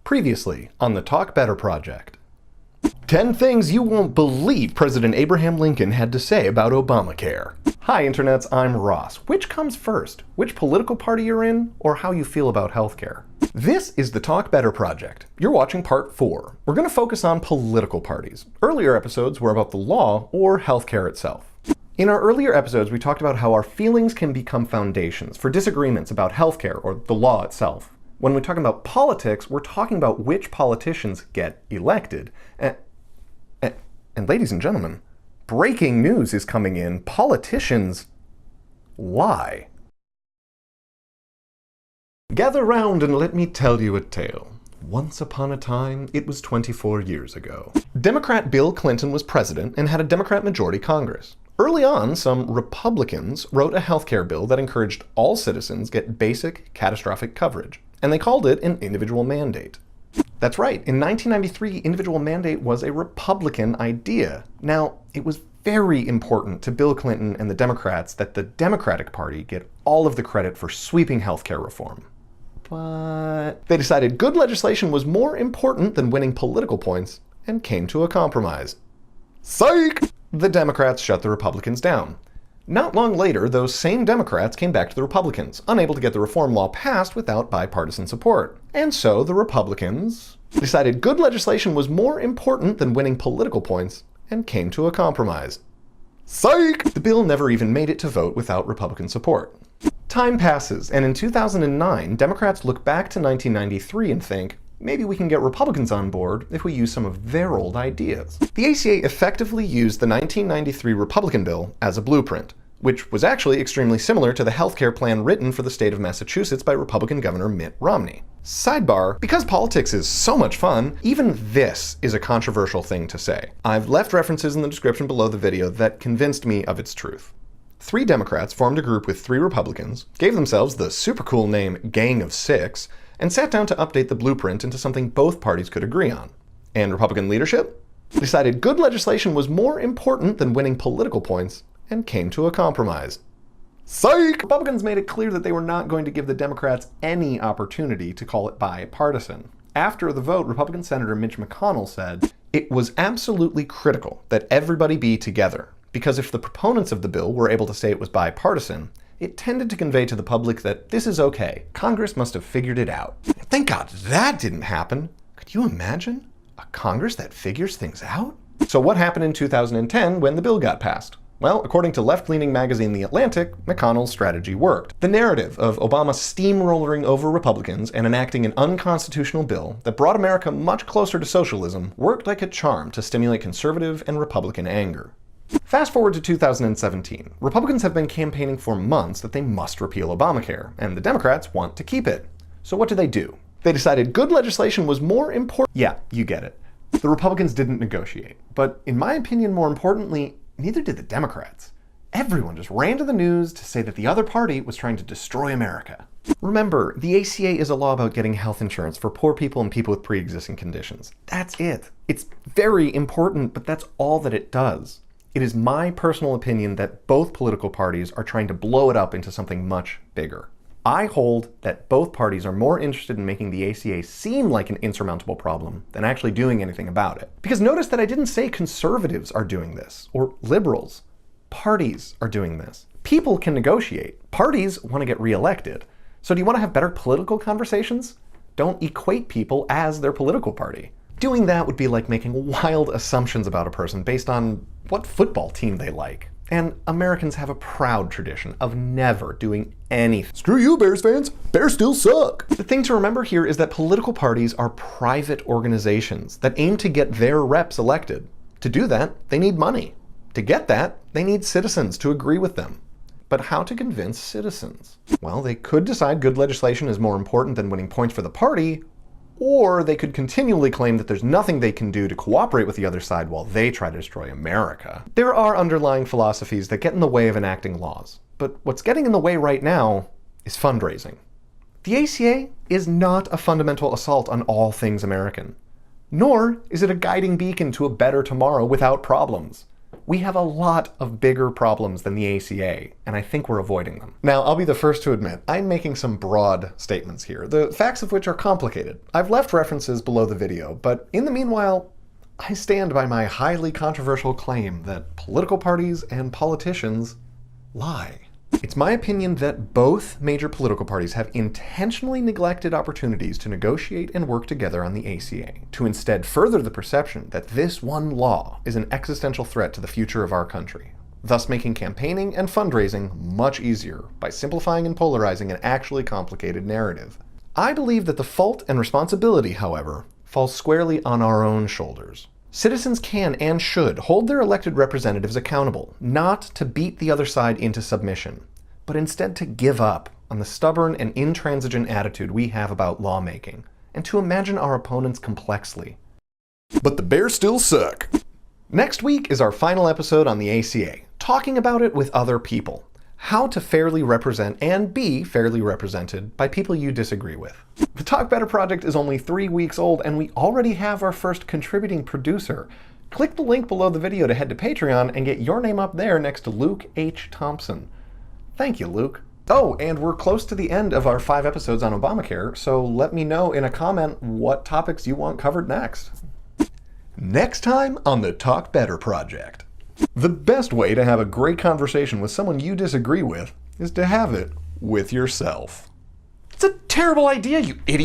Previously on the Talk Better Project. 10 things you won't believe President Abraham Lincoln had to say about Obamacare. Hi internets, I'm Ross. Which comes first? Which political party you're in, or how you feel about healthcare? This is the Talk Better Project. You're watching part 4. We're going to focus on political parties. Earlier episodes were about the law or healthcare itself. In our earlier episodes, we talked about how our feelings can become foundations for disagreements about healthcare or the law itself. When we're talking about politics, we're talking about which politicians get elected. And ladies and gentlemen, breaking news is coming in. Politicians lie. Gather round and let me tell you a tale. Once upon a time, it was 24 years ago. Democrat Bill Clinton was president and had a Democrat majority Congress. Early on, some Republicans wrote a healthcare bill that encouraged all citizens get basic catastrophic coverage, and they called it an individual mandate. That's right, in 1993, individual mandate was a Republican idea. Now, it was very important to Bill Clinton and the Democrats that the Democratic Party get all of the credit for sweeping healthcare reform. But they decided good legislation was more important than winning political points and came to a compromise. Psych! The Democrats shut the Republicans down. Not long later, those same Democrats came back to the Republicans, unable to get the reform law passed without bipartisan support. And so the Republicans decided good legislation was more important than winning political points and came to a compromise. Psych! The bill never even made it to vote without Republican support. Time passes, and in 2009, Democrats look back to 1993 and think, maybe we can get Republicans on board if we use some of their old ideas. The ACA effectively used the 1993 Republican bill as a blueprint, which was actually extremely similar to the healthcare plan written for the state of Massachusetts by Republican Governor Mitt Romney. Sidebar, because politics is so much fun, even this is a controversial thing to say. I've left references in the description below the video that convinced me of its truth. 3 Democrats formed a group with 3 Republicans, gave themselves the super cool name Gang of 6, and sat down to update the blueprint into something both parties could agree on. And Republican leadership decided good legislation was more important than winning political points and came to a compromise. Psych! Republicans made it clear that they were not going to give the Democrats any opportunity to call it bipartisan. After the vote, Republican Senator Mitch McConnell said, "It was absolutely critical that everybody be together, because if the proponents of the bill were able to say it was bipartisan, it tended to convey to the public that this is okay. Congress must have figured it out." Thank God that didn't happen. Could you imagine? A Congress that figures things out? So what happened in 2010 when the bill got passed? Well, according to left-leaning magazine The Atlantic, McConnell's strategy worked. The narrative of Obama steamrolling over Republicans and enacting an unconstitutional bill that brought America much closer to socialism worked like a charm to stimulate conservative and Republican anger. Fast forward to 2017. Republicans have been campaigning for months that they must repeal Obamacare, and the Democrats want to keep it. So what do? They decided good legislation was more important. Yeah, you get it. The Republicans didn't negotiate. But in my opinion, more importantly, neither did the Democrats. Everyone just ran to the news to say that the other party was trying to destroy America. Remember, the ACA is a law about getting health insurance for poor people and people with pre-existing conditions. That's it. It's very important, but that's all that it does. It is my personal opinion that both political parties are trying to blow it up into something much bigger. I hold that both parties are more interested in making the ACA seem like an insurmountable problem than actually doing anything about it. Because notice that I didn't say conservatives are doing this, or liberals. Parties are doing this. People can negotiate. Parties want to get reelected. So do you want to have better political conversations? Don't equate people as their political party. Doing that would be like making wild assumptions about a person based on what football team they like. And Americans have a proud tradition of never doing anything. Screw you, Bears fans. Bears still suck. The thing to remember here is that political parties are private organizations that aim to get their reps elected. To do that, they need money. To get that, they need citizens to agree with them. But how to convince citizens? Well, they could decide good legislation is more important than winning points for the party, or they could continually claim that there's nothing they can do to cooperate with the other side while they try to destroy America. There are underlying philosophies that get in the way of enacting laws, but what's getting in the way right now is fundraising. The ACA is not a fundamental assault on all things American, nor is it a guiding beacon to a better tomorrow without problems. We have a lot of bigger problems than the ACA, and I think we're avoiding them. Now, I'll be the first to admit, I'm making some broad statements here, the facts of which are complicated. I've left references below the video, but in the meanwhile, I stand by my highly controversial claim that political parties and politicians lie. It's my opinion that both major political parties have intentionally neglected opportunities to negotiate and work together on the ACA, to instead further the perception that this one law is an existential threat to the future of our country, thus making campaigning and fundraising much easier by simplifying and polarizing an actually complicated narrative. I believe that the fault and responsibility, however, falls squarely on our own shoulders. Citizens can and should hold their elected representatives accountable, not to beat the other side into submission, but instead to give up on the stubborn and intransigent attitude we have about lawmaking, and to imagine our opponents complexly. But the bears still suck. Next week is our final episode on the ACA, talking about it with other people. How to fairly represent and be fairly represented by people you disagree with. The Talk Better project is only 3 weeks old, and we already have our first contributing producer. Click the link below the video to head to Patreon and get your name up there next to Luke H. Thompson. Thank you, Luke. Oh, and we're close to the end of our 5 episodes on Obamacare, so let me know in a comment what topics you want covered next. Next time on the Talk Better project. The best way to have a great conversation with someone you disagree with is to have it with yourself. It's a terrible idea, you idiot!